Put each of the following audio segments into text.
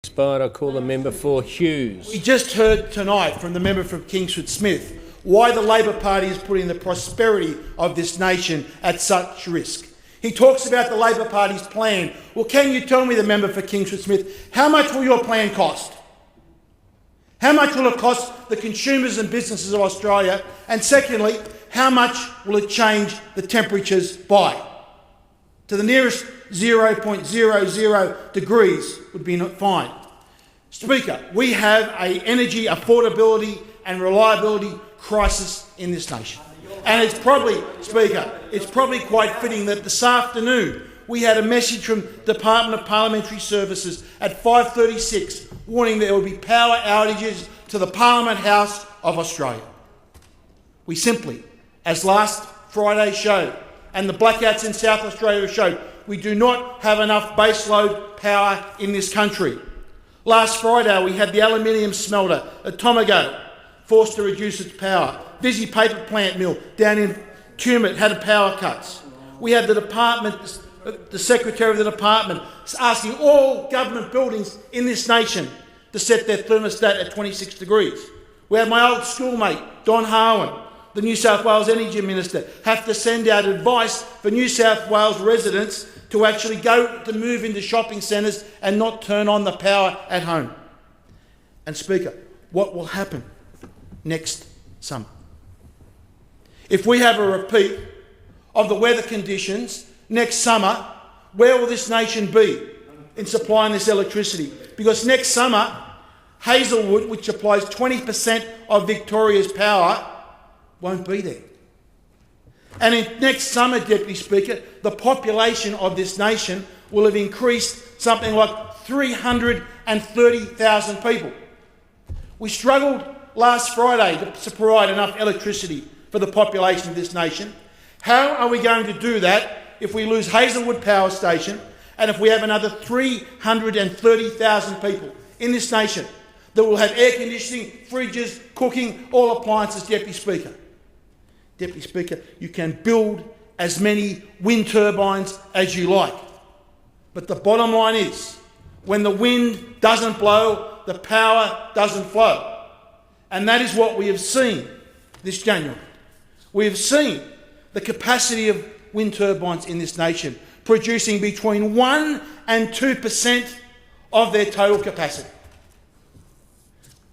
Expired. I call the member for Hughes. We just heard tonight from the member from Kingsford Smith why the Labor Party is putting the prosperity of this nation at such risk. He talks about the Labor Party's plan. Well, can you tell me, the member for Kingsford Smith, how much will your plan cost? How much will it cost the consumers and businesses of Australia? And secondly, how much will it change the temperatures by? To the nearest 0.00 degrees would be fine. Speaker, we have an energy affordability and reliability crisis in this nation. And it's probably, Speaker, it's probably quite fitting that this afternoon we had a message from the Department of Parliamentary Services at 5:36 warning there would be power outages to the Parliament House of Australia. We simply, as last Friday showed, and the blackouts in South Australia showed, we do not have enough baseload power in this country. Last Friday we had the aluminium smelter at Tomago forced to reduce its power. Visy paper plant mill down in Tumut had power cuts. We had the Secretary of the Department asking all government buildings in this nation to set their thermostat at 26 degrees. We had my old schoolmate, Don Harwin, the New South Wales Energy Minister, have to send out advice for New South Wales residents to actually move into shopping centres and not turn on the power at home. And Speaker, what will happen next summer? If we have a repeat of the weather conditions next summer, where will this nation be in supplying this electricity? Because next summer, Hazelwood, which supplies 20% of Victoria's power, won't be there. And in next summer, Deputy Speaker, the population of this nation will have increased something like 330,000 people. We struggled last Friday to provide enough electricity for the population of this nation. How are we going to do that if we lose Hazelwood Power Station and if we have another 330,000 people in this nation that will have air conditioning, fridges, cooking, all appliances, Deputy Speaker? Deputy Speaker, you can build as many wind turbines as you like. But the bottom line is, when the wind doesn't blow, the power doesn't flow. And that is what we have seen this January. We have seen the capacity of wind turbines in this nation producing between 1% and 2% of their total capacity.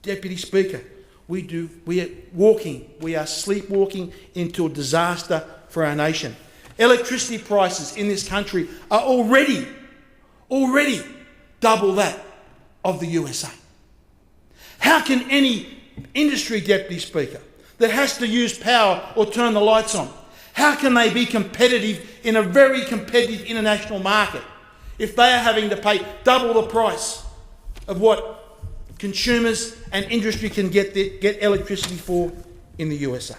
Deputy Speaker, we are sleepwalking into a disaster for our nation. Electricity prices in this country are already double that of the USA. How can any industry, Deputy Speaker, that has to use power or turn the lights on, how can they be competitive in a very competitive international market if they are having to pay double the price of what consumers and industry can get electricity for in the USA?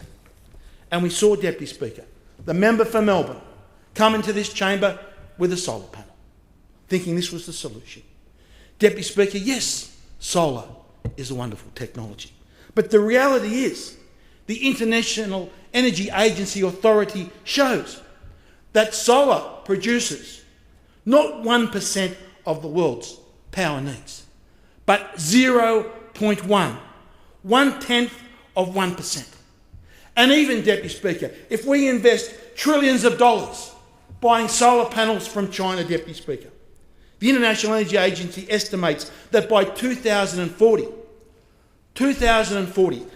And we saw, Deputy Speaker, the member for Melbourne come into this chamber with a solar panel, thinking this was the solution. Deputy Speaker, yes, solar is a wonderful technology. But the reality is, the International Energy Agency Authority shows that solar produces not 1% of the world's power needs, but 0.1, 1/10 of 1%. And even, Deputy Speaker, if we invest trillions of dollars buying solar panels from China, Deputy Speaker, the International Energy Agency estimates that by 2040,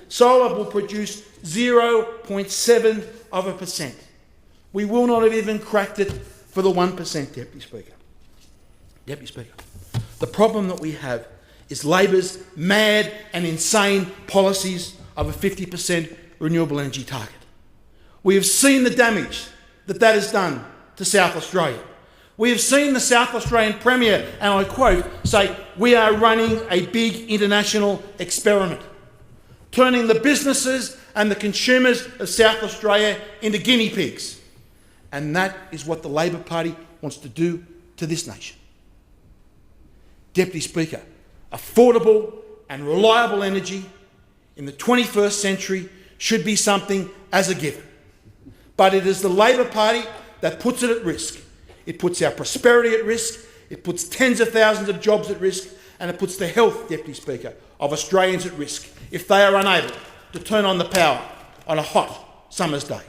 solar will produce 0.7%. We will not have even cracked it for the 1%, Deputy Speaker. Deputy Speaker, the problem that we have is Labor's mad and insane policies of a 50% renewable energy target. We have seen the damage that has done to South Australia. We have seen the South Australian Premier, and I quote, say, "We are running a big international experiment, turning the businesses and the consumers of South Australia into guinea pigs." And that is what the Labor Party wants to do to this nation. Deputy Speaker, affordable and reliable energy in the 21st century should be something as a given. But it is the Labor Party that puts it at risk. It puts our prosperity at risk. It puts tens of thousands of jobs at risk. and it puts the health, Deputy Speaker, of Australians at risk if they are unable to turn on the power on a hot summer's day.